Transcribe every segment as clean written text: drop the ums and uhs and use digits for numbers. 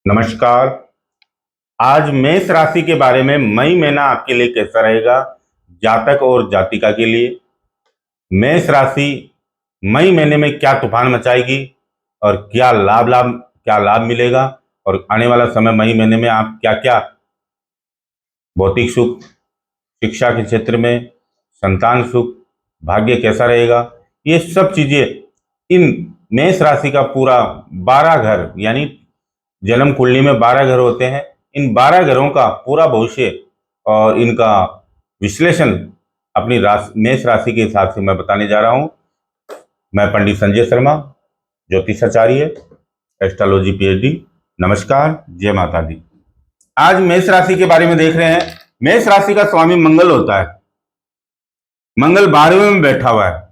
नमस्कार। आज मेष राशि के बारे में मई महीना आपके लिए कैसा रहेगा, जातक और जातिका के लिए। मेष राशि मई महीने में क्या तूफान मचाएगी और क्या लाभ मिलेगा, और आने वाला समय मई महीने में आप क्या क्या भौतिक सुख, शिक्षा के क्षेत्र में संतान सुख, भाग्य कैसा रहेगा, ये सब चीजें इन मेष राशि का पूरा 12 घर, यानी जन्म कुंडली में 12 घर होते हैं, इन 12 घरों का पूरा भविष्य और इनका विश्लेषण अपनी मेष राशि के हिसाब से मैं बताने जा रहा हूं। मैं पंडित संजय शर्मा, ज्योतिषाचार्य, एस्ट्रोलॉजी पीएचडी। नमस्कार, जय माता दी। आज मेष राशि के बारे में देख रहे हैं। मेष राशि का स्वामी मंगल होता है। मंगल 12वें में बैठा हुआ है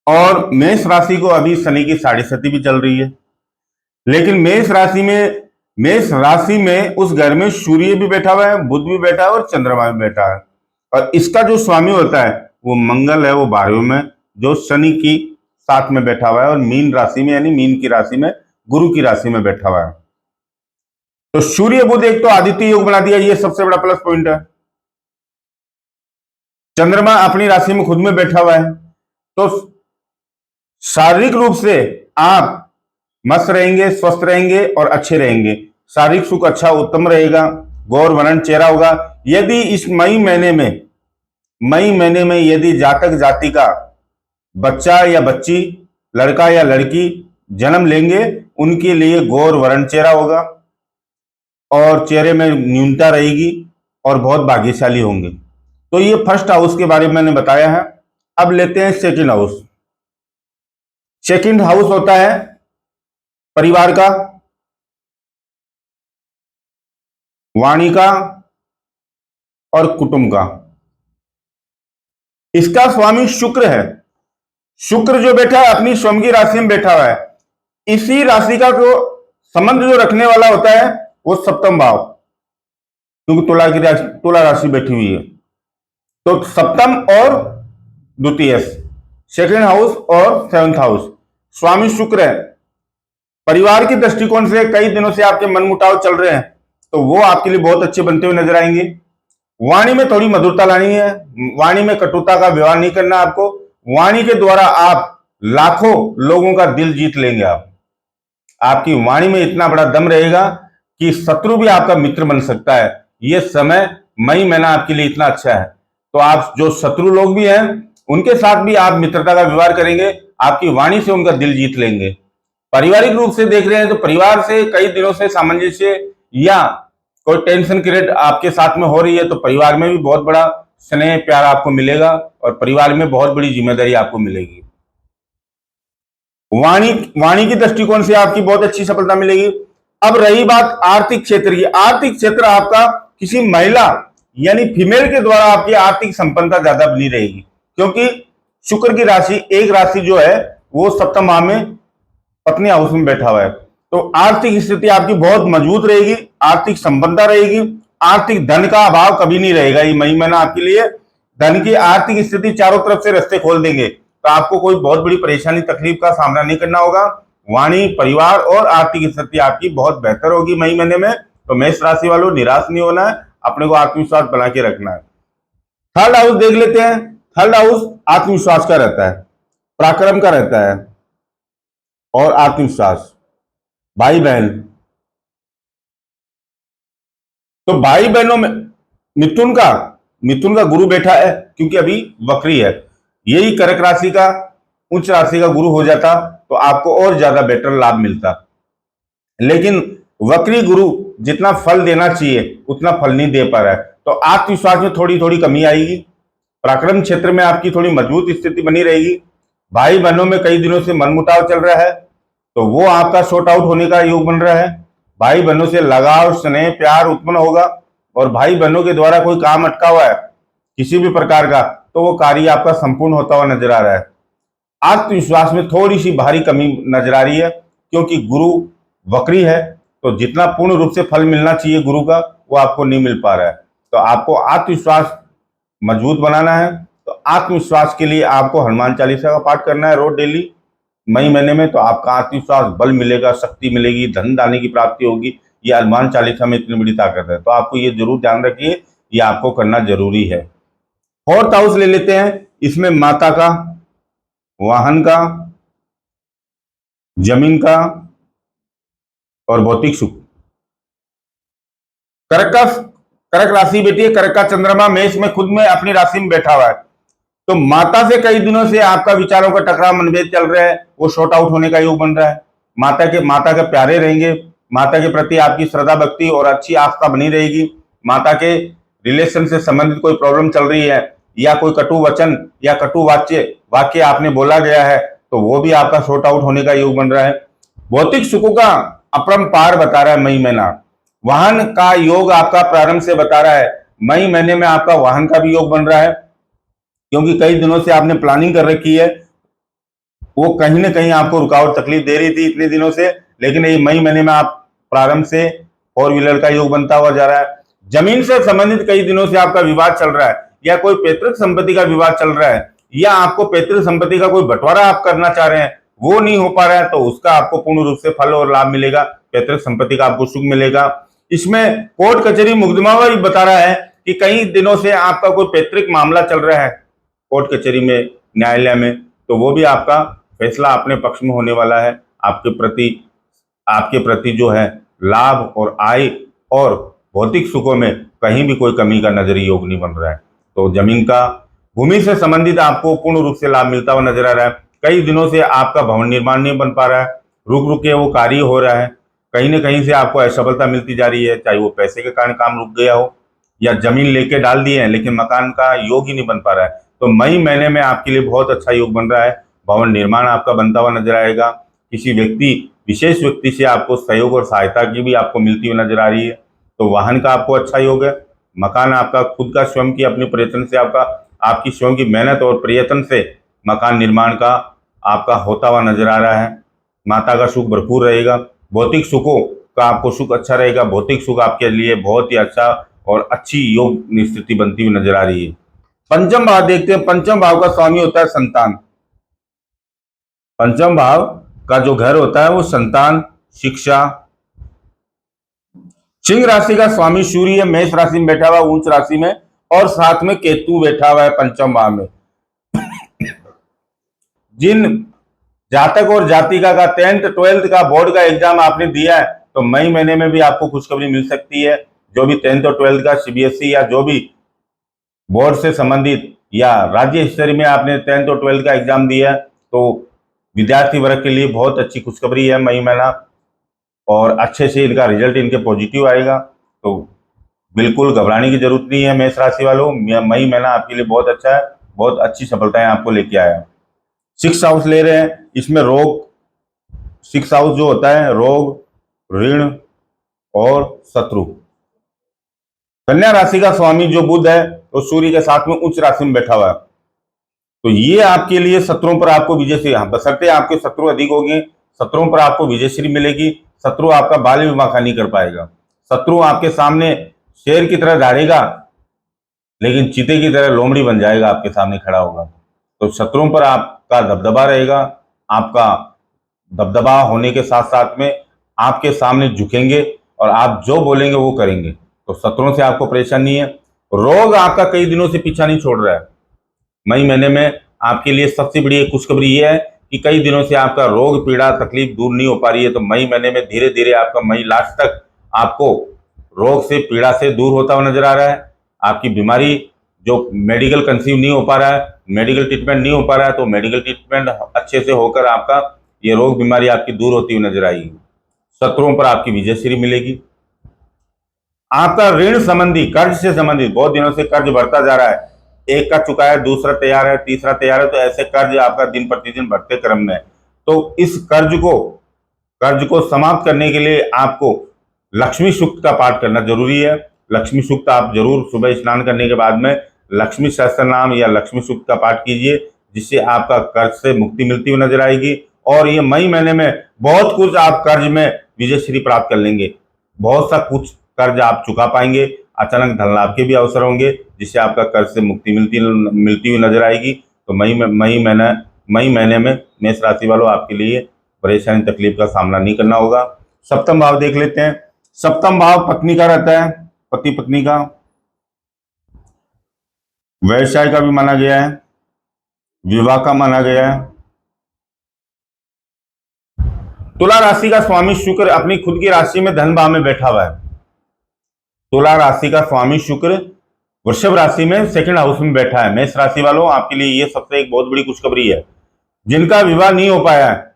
और मेष राशि को अभी शनि की साढ़े सती भी चल रही है। लेकिन मेष राशि में उस घर में सूर्य भी बैठा हुआ है, बुध भी बैठा है और चंद्रमा भी बैठा है। और इसका जो स्वामी होता है वो मंगल है, वो 12वें में, जो शनि की साथ में बैठा हुआ है और मीन राशि में, यानी मीन की राशि में, गुरु की राशि में बैठा हुआ है। तो सूर्य बुध एक तो आदित्य योग बना दिया, ये सबसे बड़ा प्लस पॉइंट है। चंद्रमा अपनी राशि में खुद में बैठा हुआ है, तो शारीरिक रूप से आप मस्त रहेंगे, स्वस्थ रहेंगे और अच्छे रहेंगे। शारीरिक सुख अच्छा उत्तम रहेगा, गौर वर्ण चेहरा होगा। यदि इस मई महीने में यदि जातक जातिका बच्चा या बच्ची, लड़का या लड़की जन्म लेंगे, उनके लिए गौर वर्ण चेहरा होगा और चेहरे में न्यूनता रहेगी और बहुत भाग्यशाली होंगे। तो ये फर्स्ट हाउस के बारे में मैंने बताया है। अब लेते हैं सेकंड हाउस। सेकंड हाउस होता है परिवार का, वाणी का और कुटुंब का। इसका स्वामी शुक्र है। शुक्र जो बैठा है अपनी स्वयं की राशि में बैठा हुआ है। इसी राशि का जो संबंध जो रखने वाला होता है वो सप्तम भाव, क्योंकि तुला राशि बैठी हुई है, तो सप्तम और द्वितीय, सेकंड हाउस और सेवंथ हाउस, स्वामी शुक्र है। परिवार की दृष्टिकोण से कई दिनों से आपके मनमुटाव चल रहे हैं, तो वो आपके लिए बहुत अच्छे बनते हुए नजर आएंगे। वाणी में थोड़ी मधुरता लानी है, वाणी में कटुता का व्यवहार नहीं करना आपको। वाणी के द्वारा आप लाखों लोगों का दिल जीत लेंगे। आपकी वाणी में इतना बड़ा दम रहेगा कि शत्रु भी आपका मित्र बन सकता है। यह समय मई महीना आपके लिए इतना अच्छा है, तो आप जो शत्रु लोग भी हैं उनके साथ भी आप मित्रता का व्यवहार करेंगे, आपकी वाणी से उनका दिल जीत लेंगे। पारिवारिक रूप से देख रहे हैं तो परिवार से कई दिनों से सामंजस्य या कोई टेंशन क्रिएट आपके साथ में हो रही है, तो परिवार में भी बहुत बड़ा स्नेह प्यार आपको मिलेगा और परिवार में बहुत बड़ी जिम्मेदारी आपको मिलेगी। वाणी की दृष्टिकोण से आपकी बहुत अच्छी सफलता मिलेगी। अब रही बात आर्थिक क्षेत्र की। आर्थिक क्षेत्र आपका किसी महिला यानी फीमेल के द्वारा आपकी आर्थिक संपन्नता ज्यादा बनी रहेगी, क्योंकि शुक्र की राशि, एक राशि जो है वो सप्तम भाव में पत्नी हाउस में बैठा हुआ है, तो आर्थिक स्थिति आपकी बहुत मजबूत रहेगी, आर्थिक संपन्नता रहेगी, आर्थिक धन का अभाव कभी नहीं रहेगा। ये मई महीना आपके लिए धन की आर्थिक स्थिति चारों तरफ से रास्ते खोल देंगे, तो आपको कोई बहुत बड़ी परेशानी तकलीफ का सामना नहीं करना होगा। वाणी, परिवार और आर्थिक स्थिति आपकी बहुत बेहतर होगी मई महीने में। तो मेष राशि वालों, निराश नहीं होना है, अपने को आत्मविश्वास बना के रखना है। थर्ड हाउस देख लेते हैं। थर्ड हाउस आत्मविश्वास का रहता है, पराक्रम का रहता है और आत्मविश्वास। भाई बहन, तो भाई बहनों में मिथुन का गुरु बैठा है, क्योंकि अभी वक्री है। यही कर्क राशि का, उच्च राशि का गुरु हो जाता तो आपको और ज्यादा बेटर लाभ मिलता, लेकिन वक्री गुरु जितना फल देना चाहिए उतना फल नहीं दे पा रहा है, तो आत्मविश्वास में थोड़ी थोड़ी कमी आएगी। पराक्रम क्षेत्र में आपकी थोड़ी मजबूत स्थिति बनी रहेगी। भाई बहनों में कई दिनों से मनमुटाव चल रहा है, तो वो आपका शॉर्ट आउट होने का योग बन रहा है। भाई बहनों से लगाव, स्नेह, प्यार उत्पन्न होगा और भाई बहनों के द्वारा कोई काम अटका हुआ है किसी भी प्रकार का, तो वो कार्य आपका संपूर्ण होता हुआ नजर आ रहा है। आत्मविश्वास में थोड़ी सी भारी कमी नजर आ रही है, क्योंकि गुरु वक्री है, तो जितना पूर्ण रूप से फल मिलना चाहिए गुरु का वो आपको नहीं मिल पा रहा है। तो आपको आत्मविश्वास मजबूत बनाना है, तो आत्मविश्वास के लिए आपको हनुमान चालीसा का पाठ करना है रोज डेली। मई महीने में, तो आपका आत्मविश्वास, बल मिलेगा, शक्ति मिलेगी, धन धान्य की प्राप्ति होगी। ये हनुमान चालीसा में इतनी बड़ी ताकत है, तो आपको ये जरूर ध्यान रखिए, ये आपको करना जरूरी है। फोर्थ हाउस ले लेते हैं, इसमें माता का, वाहन का, जमीन का और भौतिक सुख। कर्क का, कर्क राशि बेटी है, कर्क का चंद्रमा मेष में खुद में अपनी राशि में बैठा हुआ है, तो माता से कई दिनों से आपका विचारों का टकराव मनभेद चल रहा है, वो शॉर्ट आउट होने का योग बन रहा है। माता के प्यारे रहेंगे, माता के प्रति आपकी श्रद्धा भक्ति और अच्छी आस्था बनी रहेगी। माता के रिलेशन से संबंधित कोई प्रॉब्लम चल रही है, या कोई कटु वचन या कटु वाक्य आपने बोला गया है, तो वो भी आपका शॉर्ट आउट होने का योग बन रहा है। भौतिक सुखों का अपरंपार बता रहा है मई महीना। वाहन का योग आपका प्रारंभ से बता रहा है, मई महीने में आपका वाहन का भी योग बन रहा है, क्योंकि कई दिनों से आपने प्लानिंग कर रखी है, वो कहीं ना कहीं आपको रुकावट तकलीफ दे रही थी इतने दिनों से, लेकिन ये मई महीने में आप प्रारंभ से 4 व्हीलर का योग बनता हुआ जा रहा है। जमीन से संबंधित कई दिनों से आपका विवाद चल रहा है, या कोई पैतृक संपत्ति का विवाद चल रहा है, या आपको पैतृक संपत्ति का कोई बंटवारा आप करना चाह रहे हैं, वो नहीं हो पा रहा है, तो उसका आपको पूर्ण रूप से फल और लाभ मिलेगा, पैतृक संपत्ति का आपको सुख मिलेगा। इसमें कोर्ट कचहरी मुकदमा भी बता रहा है कि कई दिनों से आपका कोई पैतृक मामला चल रहा है कोर्ट कचहरी में, न्यायालय में, तो वो भी आपका फैसला अपने पक्ष में होने वाला है। आपके प्रति जो है लाभ और आय और भौतिक सुखों में कहीं भी कोई कमी का नजरी योग नहीं बन रहा है। तो जमीन का, भूमि से संबंधित आपको पूर्ण रूप से लाभ मिलता हुआ नजर आ रहा है। कई दिनों से आपका भवन निर्माण नहीं बन पा रहा है, रुक रुक के वो कार्य हो रहा है, कहीं ना कहीं से आपको असफलता मिलती जा रही है, चाहे वो पैसे के कारण काम रुक गया हो, या जमीन लेके डाल दिए हैं लेकिन मकान का योग ही नहीं बन पा रहा है। तो मई महीने में आपके लिए बहुत अच्छा योग बन रहा है, भवन निर्माण आपका बनता हुआ नजर आएगा। किसी विशेष व्यक्ति से आपको सहयोग और सहायता की भी आपको मिलती हुई नजर आ रही है। तो वाहन का आपको अच्छा योग है, मकान आपका खुद का स्वयं की अपने प्रयत्न से आपकी स्वयं की मेहनत और प्रयत्न से मकान निर्माण का आपका होता हुआ नजर आ रहा है। माता का सुख भरपूर रहेगा, भौतिक सुखों का आपको सुख अच्छा रहेगा, भौतिक सुख आपके लिए बहुत ही अच्छा और अच्छी योग स्थिति बनती हुई नजर आ रही है। पंचम भाव देखते हैं, पंचम भाव का स्वामी होता है संतान। पंचम भाव का जो घर होता है वो संतान, शिक्षा। सिंह राशि का स्वामी सूर्य मेष राशि में बैठा हुआ उच्च राशि में, और साथ में केतु बैठा हुआ है पंचम भाव में। जिन जातक और जातिका का 10th 12th का बोर्ड का एग्जाम आपने दिया है, तो मई महीने में भी आपको खुशखबरी मिल सकती है। जो भी 10th और 12th का सीबीएसई या जो भी बोर्ड से संबंधित या राज्य स्तरीय में आपने 10th और 12th का एग्जाम दिया है, तो विद्यार्थी वर्ग के लिए बहुत अच्छी खुशखबरी है मई महीना, और अच्छे से इनका रिजल्ट इनके पॉजिटिव आएगा। तो बिल्कुल घबराने की जरूरत नहीं है मेष राशि वालों, मई महीना आपके लिए बहुत अच्छा है, बहुत अच्छी सफलताएं आपको लेके आया है। 6th हाउस ले रहे हैं, इसमें रोग, 6th हाउस जो होता है रोग, ऋण और शत्रु। कन्या राशि का स्वामी जो बुध है तो सूर्य के साथ में उच्च राशि में बैठा हुआ है, तो ये आपके लिए शत्रुओं पर आपको विजयश्री, बशर्ते आपके शत्रु अधिक होंगे, शत्रुओं पर आपको विजयश्री मिलेगी। शत्रु आपका बाल विवाह नहीं कर पाएगा, शत्रु आपके सामने शेर की तरह दौड़ेगा लेकिन चीते की तरह लोमड़ी बन जाएगा, आपके सामने खड़ा होगा। तो शत्रुओं पर आपका दबदबा रहेगा, आपका दबदबा होने के साथ साथ में आपके सामने झुकेंगे और आप जो बोलेंगे वो करेंगे, तो शत्रुओं से आपको परेशानी नहीं है। रोग आपका कई दिनों से पीछा नहीं छोड़ रहा है, मई महीने में आपके लिए सबसे बड़ी खुशखबरी ये है कि कई दिनों से आपका रोग पीड़ा तकलीफ दूर नहीं हो पा रही है, तो मई महीने में धीरे धीरे आपका मई लास्ट तक आपको रोग से पीड़ा से दूर होता हुआ नजर आ रहा है। आपकी बीमारी जो मेडिकल कंसीव नहीं हो पा रहा है, मेडिकल ट्रीटमेंट नहीं हो पा रहा है, तो मेडिकल ट्रीटमेंट अच्छे से होकर आपका ये रोग बीमारी आपकी दूर होती हुई नजर आएगी। शत्रुओं पर आपकी विजयश्री मिलेगी। आपका ऋण संबंधी, कर्ज से संबंधित बहुत दिनों से कर्ज बढ़ता जा रहा है, एक का चुका है, दूसरा तैयार है, तीसरा तैयार है, तो ऐसे कर्ज आपका दिन प्रतिदिन बढ़ते क्रम में है। तो इस कर्ज को समाप्त करने के लिए आपको लक्ष्मी सूक्त का पाठ करना जरूरी है। लक्ष्मी सूक्त आप जरूर सुबह स्नान करने के बाद में लक्ष्मी सहस्त्र नाम या लक्ष्मी सूक्त का पाठ कीजिए, जिससे आपका कर्ज से मुक्ति मिलती हुई नजर आएगी। और ये मई महीने में बहुत कुछ आप कर्ज में विजयश्री प्राप्त कर लेंगे, बहुत सा कुछ कर्ज आप चुका पाएंगे, अचानक धन लाभ के भी अवसर होंगे, जिससे आपका कर्ज से मुक्ति मिलती हुई नजर आएगी। तो मई महीना मई महीने में मेष राशि वालों आपके लिए परेशानी तकलीफ का सामना नहीं करना होगा। सप्तम भाव देख लेते हैं। सप्तम भाव पत्नी का रहता है, पति पत्नी का, व्यवसाय का भी माना गया है, विवाह का माना गया है। तुला राशि का स्वामी शुक्र अपनी खुद की राशि में धन भाव में बैठा हुआ है। तुला राशि का स्वामी शुक्र वृषभ राशि में सेकंड हाउस में बैठा है। मेष राशि वालों आपके लिए ये सबसे एक बहुत बड़ी खुशखबरी है। जिनका विवाह नहीं हो पाया है,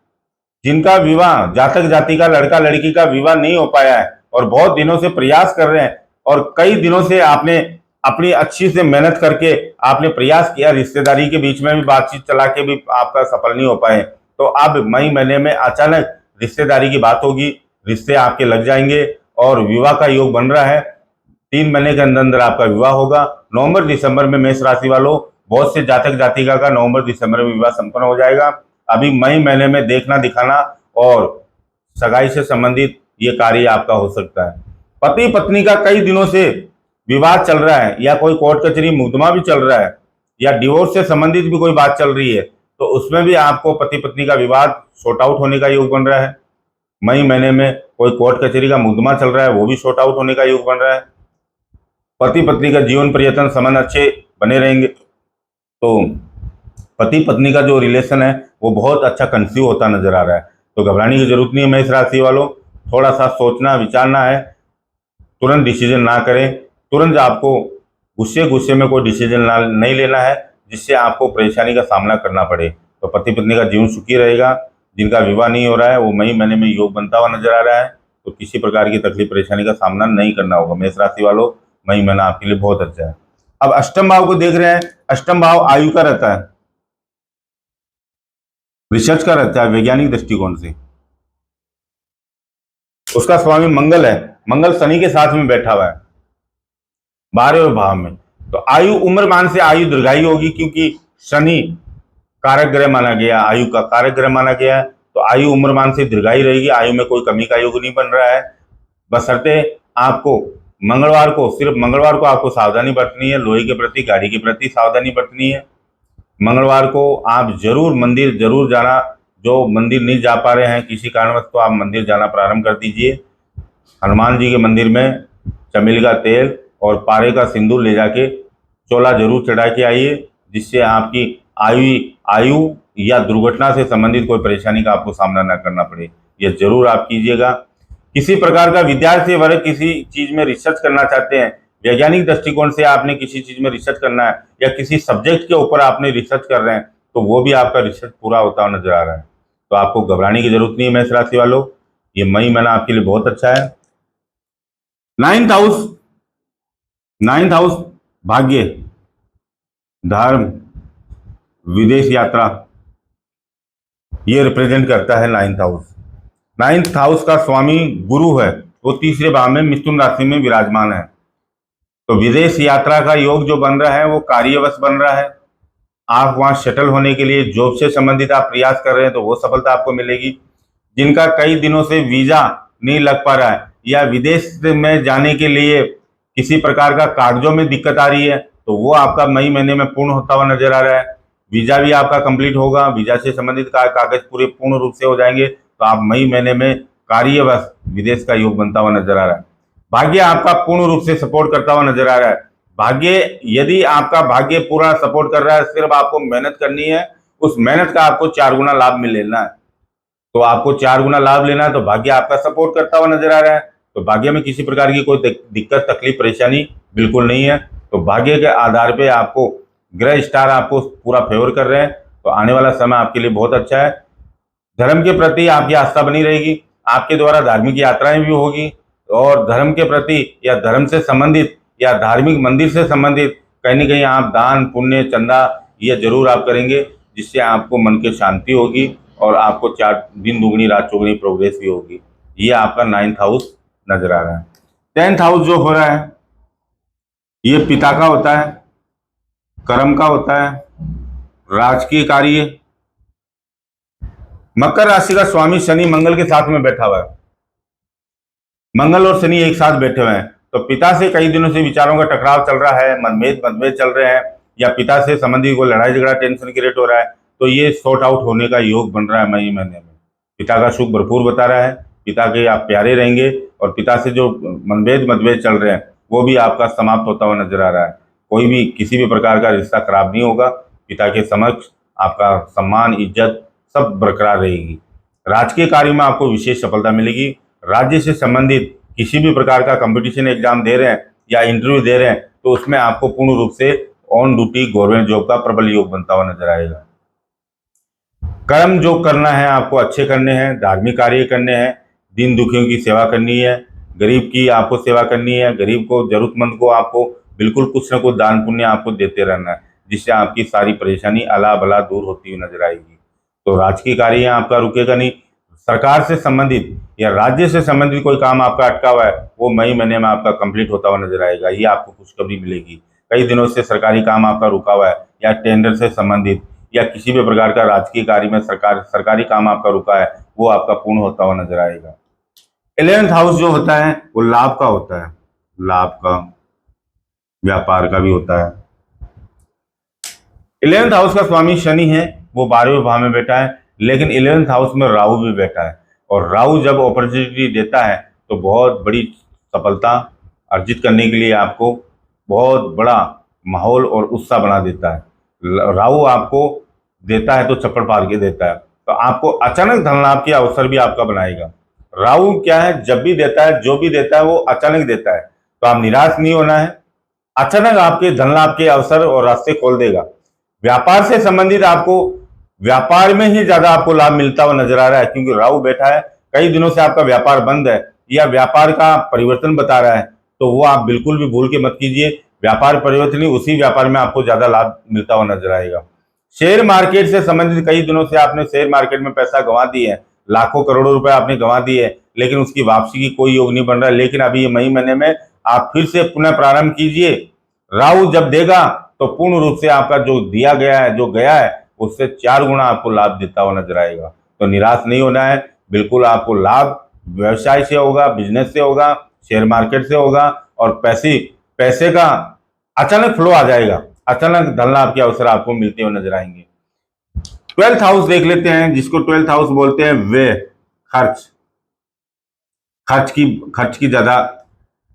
जिनका विवाह जातक जातिका लड़का लड़की का विवाह नहीं हो पाया है और बहुत दिनों से प्रयास कर रहे हैं और कई दिनों से आपने अपनी अच्छी से मेहनत करके आपने प्रयास किया, रिश्तेदारी के बीच में भी बातचीत चला के भी आपका सफल नहीं हो पाए, तो अब मई महीने में अचानक रिश्तेदारी की बात होगी, रिश्ते आपके लग जाएंगे और विवाह का योग बन रहा है। 3 महीने के अंदर अंदर आपका विवाह होगा। नवंबर दिसंबर में मेष राशि वालों बहुत से जातक जातिका का नवंबर दिसंबर में विवाह संपन्न हो जाएगा। अभी मई महीने में देखना दिखाना और सगाई से संबंधित ये कार्य आपका हो सकता है। पति पत्नी का कई दिनों से विवाद चल रहा है या कोई कोर्ट कचहरी मुकदमा भी चल रहा है या डिवोर्स से संबंधित भी कोई बात चल रही है, तो उसमें भी आपको पति पत्नी का विवाद सॉर्ट आउट होने का योग बन रहा है। मई महीने में कोई कोर्ट कचहरी का मुकदमा चल रहा है, वो भी सॉर्ट आउट होने का योग बन रहा है। पति पत्नी का जीवन पर्यटन संबंध अच्छे बने रहेंगे। तो पति पत्नी का जो रिलेशन है वो बहुत अच्छा कंसीव होता नजर आ रहा है। तो घबराने की जरूरत नहीं है मेष राशि वालों, थोड़ा सा सोचना विचारना है, तुरंत डिसीजन ना करें। तुरंत आपको गुस्से में कोई डिसीजन नहीं लेना है जिससे आपको परेशानी का सामना करना पड़े। तो पति पत्नी का जीवन सुखी रहेगा। जिनका विवाह नहीं हो रहा है वो मई महीने में योग बनता हुआ नजर आ रहा है, तो किसी प्रकार की तकलीफ परेशानी का सामना नहीं करना होगा। मेष राशि वालों मई महीना आपके लिए बहुत अच्छा है। अब अष्टम भाव को देख रहे हैं। अष्टम भाव आयु का रहता है, रिसर्च का रहता है, वैज्ञानिक दृष्टिकोण से उसका स्वामी मंगल है। मंगल शनि के साथ में बैठा हुआ है 12वें भाव में। तो आयु उम्र मान से आयु दीर्घायु होगी, क्योंकि शनि कारक ग्रह माना गया, आयु का कारक ग्रह माना गया है, तो आयु उम्र मान से दीर्घायु रहेगी। आयु में कोई कमी का योग नहीं बन रहा है। बशर्ते आपको मंगलवार को, सिर्फ मंगलवार को आपको सावधानी बरतनी है, लोहे के प्रति गाड़ी के प्रति सावधानी बरतनी है। मंगलवार को आप जरूर मंदिर जरूर जाना, जो मंदिर नहीं जा पा रहे हैं किसी कारणवश, तो आप मंदिर जाना प्रारंभ कर दीजिए। हनुमान जी के मंदिर में चमेली का तेल और पारे का सिंदूर ले जाके चोला जरूर चढ़ा के आइए, जिससे आपकी आयु या दुर्घटना से संबंधित कोई परेशानी का आपको सामना न करना पड़े। यह जरूर आप कीजिएगा। किसी प्रकार का विद्यार्थी वर्ग किसी चीज में रिसर्च करना चाहते हैं, वैज्ञानिक दृष्टिकोण से आपने किसी चीज में रिसर्च करना है या किसी सब्जेक्ट के ऊपर आपने रिसर्च कर रहे हैं, तो वो भी आपका रिसर्च पूरा होता हुआ नजर आ रहा है। तो आपको घबराने की जरूरत नहीं है मेष राशि वालों, ये मई महीना आपके लिए बहुत अच्छा है। नाइन्थ हाउस भाग्य, धर्म, विदेश यात्रा, ये रिप्रेजेंट करता है नाइन्थ हाउस। नाइन्थ हाउस का स्वामी गुरु है, वो तीसरे भाव में मिथुन राशि में विराजमान है। तो विदेश यात्रा का योग जो बन रहा है वो कार्यवश बन रहा है। आप वहां सेटल होने के लिए जॉब से संबंधित आप प्रयास कर रहे हैं तो वो सफलता आपको मिलेगी। जिनका कई दिनों से वीजा नहीं लग पा रहा है या विदेश में जाने के लिए किसी प्रकार का कागजों में दिक्कत आ रही है, तो वो आपका मई महीने में पूर्ण होता हुआ नजर आ रहा है। वीजा भी आपका कंप्लीट होगा, वीजा से संबंधित कागज पूरे पूर्ण रूप से हो जाएंगे, तो आप मई महीने में कार्यवश विदेश का योग बनता हुआ नजर आ रहा है। भाग्य आपका पूर्ण रूप से सपोर्ट करता हुआ नजर आ रहा है। भाग्य, यदि आपका भाग्य पूरा सपोर्ट कर रहा है, सिर्फ आपको मेहनत करनी है, उस मेहनत का आपको 4 गुना लाभ मिल लेना है। तो आपको 4 गुना लाभ लेना है, तो भाग्य आपका सपोर्ट करता हुआ नजर आ रहा है। तो भाग्य में किसी प्रकार की कोई दिक्कत तकलीफ परेशानी बिल्कुल नहीं है। तो भाग्य के आधार पे आपको ग्रह स्टार आपको पूरा फेवर कर रहे हैं, तो आने वाला समय आपके लिए बहुत अच्छा है। धर्म के प्रति आपकी आस्था बनी रहेगी, आपके द्वारा धार्मिक यात्राएं भी होगी और धर्म के प्रति या धर्म से संबंधित या धार्मिक मंदिर से संबंधित कहीं न कहीं आप दान पुण्य चंदा ये जरूर आप करेंगे, जिससे आपको मन की शांति होगी और आपको 4 दिन दुगनी रात चौगुनी प्रोग्रेस भी होगी। ये आपका 9th हाउस नजर आ रहा है। 10th हाउस जो हो रहा है ये पिता का होता है, कर्म का होता है, राजकीय कार्य। मकर राशि का स्वामी शनि मंगल के साथ में बैठा हुआ है। मंगल और शनि एक साथ बैठे हुए हैं, तो पिता से कई दिनों से विचारों का टकराव चल रहा है, मतभेद चल रहे हैं, या पिता से संबंधित कोई लड़ाई झगड़ा टेंशन क्रिएट हो रहा है, तो ये सॉर्ट आउट होने का योग बन रहा है मई महीने में। पिता का सुख भरपूर बता रहा है, पिता के आप प्यारे रहेंगे और पिता से जो मतभेद चल रहे हैं वो भी आपका समाप्त होता हुआ नजर आ रहा है। कोई भी किसी भी प्रकार का रिश्ता खराब नहीं होगा। पिता के समक्ष आपका सम्मान इज्जत सब बरकरार रहेगी। राजकीय कार्य में आपको विशेष सफलता मिलेगी। राज्य से संबंधित किसी भी प्रकार का कंपटीशन एग्जाम दे रहे हैं या इंटरव्यू दे रहे हैं तो उसमें आपको पूर्ण रूप से ऑन ड्यूटी गवर्नमेंट जॉब का प्रबल योग बनता हुआ नजर आएगा। कर्म जो करना है आपको अच्छे करने हैं, धार्मिक कार्य करने हैं, दीन दुखियों की सेवा करनी है, गरीब की आपको सेवा करनी है, गरीब को जरूरतमंद को आपको बिल्कुल कुछ न कुछ दान पुण्य आपको देते रहना है, जिससे आपकी सारी परेशानी अला बला दूर होती हुई नजर आएगी। तो राजकीय कार्य आपका रुकेगा नहीं। सरकार से संबंधित या राज्य से संबंधित कोई काम आपका अटका हुआ है वो मई महीने में आपका कंप्लीट होता हुआ नजर आएगा। ये आपको खुशखबरी मिलेगी। कई दिनों से सरकारी काम आपका रुका हुआ है या टेंडर से संबंधित या किसी भी प्रकार का राजकीय कार्य में सरकारी काम आपका रुका है वो आपका पूर्ण होता हुआ नजर आएगा। 11th हाउस जो होता है वो लाभ का होता है, लाभ का, व्यापार का भी होता है। 11th हाउस का स्वामी शनि है, वो 12वें भाव में बैठा है, लेकिन 11th हाउस में राहु भी बैठा है और राहु जब अपॉर्चुनिटी देता है तो बहुत बड़ी सफलता अर्जित करने के लिए आपको बहुत बड़ा माहौल और उत्साह बना देता है। राहु आपको देता है तो चप्पड़ पार के देता है, तो आपको अचानक धन लाभ के अवसर भी आपका बनाएगा। राहु क्या है, जब भी देता है जो भी देता है वो अचानक देता है, तो आप निराश नहीं होना है। अचानक आपके धन लाभ के अवसर और रास्ते खोल देगा। व्यापार से संबंधित आपको व्यापार में ही ज्यादा आपको लाभ मिलता हुआ नजर आ रहा है, क्योंकि राहु बैठा है। कई दिनों से आपका व्यापार बंद है या व्यापार का परिवर्तन बता रहा है, तो वो आप बिल्कुल भी भूल के मत कीजिए। व्यापार परिवर्तन ही उसी व्यापार में आपको ज्यादा लाभ मिलता हुआ नजर आएगा। शेयर मार्केट से संबंधित कई दिनों से आपने शेयर मार्केट में पैसा गंवा दिए है, लाखों करोड़ों रुपए आपने गंवा दिए, लेकिन उसकी वापसी की कोई योग नहीं बन रहा। लेकिन अभी ये मई महीने में आप फिर से पुनः प्रारंभ कीजिए। राहु जब देगा तो पूर्ण रूप से आपका जो दिया गया है, जो गया है, उससे 4 गुना आपको लाभ देता हुआ नजर आएगा। तो निराश नहीं होना है, बिल्कुल आपको लाभ व्यवसाय से होगा, बिजनेस से होगा, शेयर मार्केट से होगा और पैसे का अचानक फ्लो आ जाएगा। अचानक धन लाभ के अवसर आपको मिलते हुए नजर आएंगे। 12th हाउस देख लेते हैं, जिसको 12th हाउस बोलते हैं व्यय, खर्च की ज्यादा।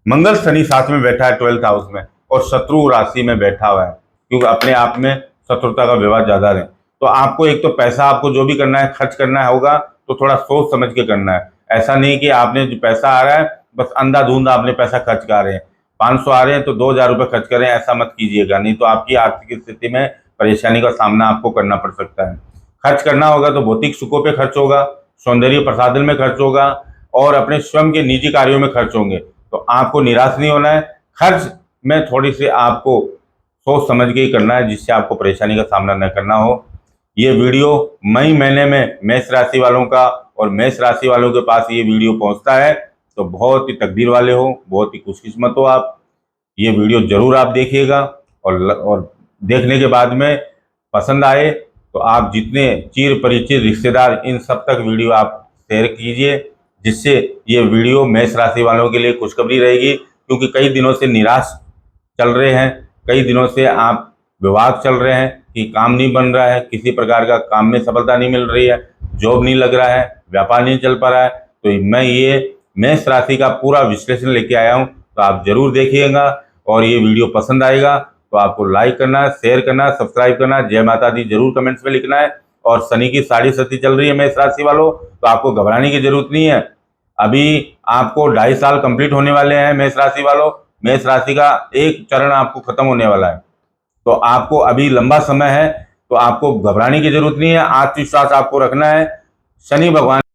मंगल शनि साथ में बैठा है 12th हाउस में और शत्रु राशि में बैठा हुआ है, क्योंकि अपने आप में शत्रुता का व्यवहार ज्यादा रहे। तो आपको एक तो पैसा आपको जो भी करना है, खर्च करना होगा तो थोड़ा सोच समझ के करना है। ऐसा नहीं कि आपने जो पैसा आ रहा है बस अंधाधुंध आपने पैसा खर्च कर रहे हैं। 500 आ रहे हैं तो 2000 रुपये खर्च करें, ऐसा मत कीजिएगा, नहीं तो आपकी आर्थिक स्थिति में परेशानी का सामना आपको करना पड़ सकता है। खर्च करना होगा तो भौतिक सुखों पे खर्च होगा, सौंदर्य प्रसाधन में खर्च होगा और अपने स्वयं के निजी कार्यों में खर्च होंगे। तो आपको निराश नहीं होना है। खर्च में थोड़ी सी आपको सोच समझ के ही करना है, जिससे आपको परेशानी का सामना न करना हो। ये वीडियो मई महीने में मेष राशि वालों का और मेष राशि वालों के पास ये वीडियो पहुंचता है तो बहुत ही तकदीर वाले हो, बहुत ही खुशकिस्मत हो आप। ये वीडियो जरूर आप देखिएगा और देखने के बाद में पसंद आए तो आप जितने चिर परिचित रिश्तेदार इन सब तक वीडियो आप शेयर कीजिए, जिससे ये वीडियो मेष राशि वालों के लिए खुशखबरी रहेगी। क्योंकि कई दिनों से निराश चल रहे हैं, कई दिनों से आप विवाद चल रहे हैं कि काम नहीं बन रहा है, किसी प्रकार का काम में सफलता नहीं मिल रही है, जॉब नहीं लग रहा है, व्यापार नहीं चल पा रहा है, तो मैं ये मेष राशि का पूरा विश्लेषण लेके आया हूँ। तो आप जरूर देखिएगा और ये वीडियो पसंद आएगा तो आपको लाइक करना, शेयर करना, सब्सक्राइब करना, जय माता दी जरूर कमेंट्स में लिखना है। और शनि की साढ़े सती चल रही है मेष राशि वालों, तो आपको घबराने की जरूरत नहीं है। अभी आपको 2.5 साल कंप्लीट होने वाले हैं मेष राशि वालों। मेष राशि का एक चरण आपको खत्म होने वाला है, तो आपको अभी लंबा समय है, तो आपको घबराने की जरूरत नहीं है। आत्मविश्वास आपको रखना है। शनि भगवान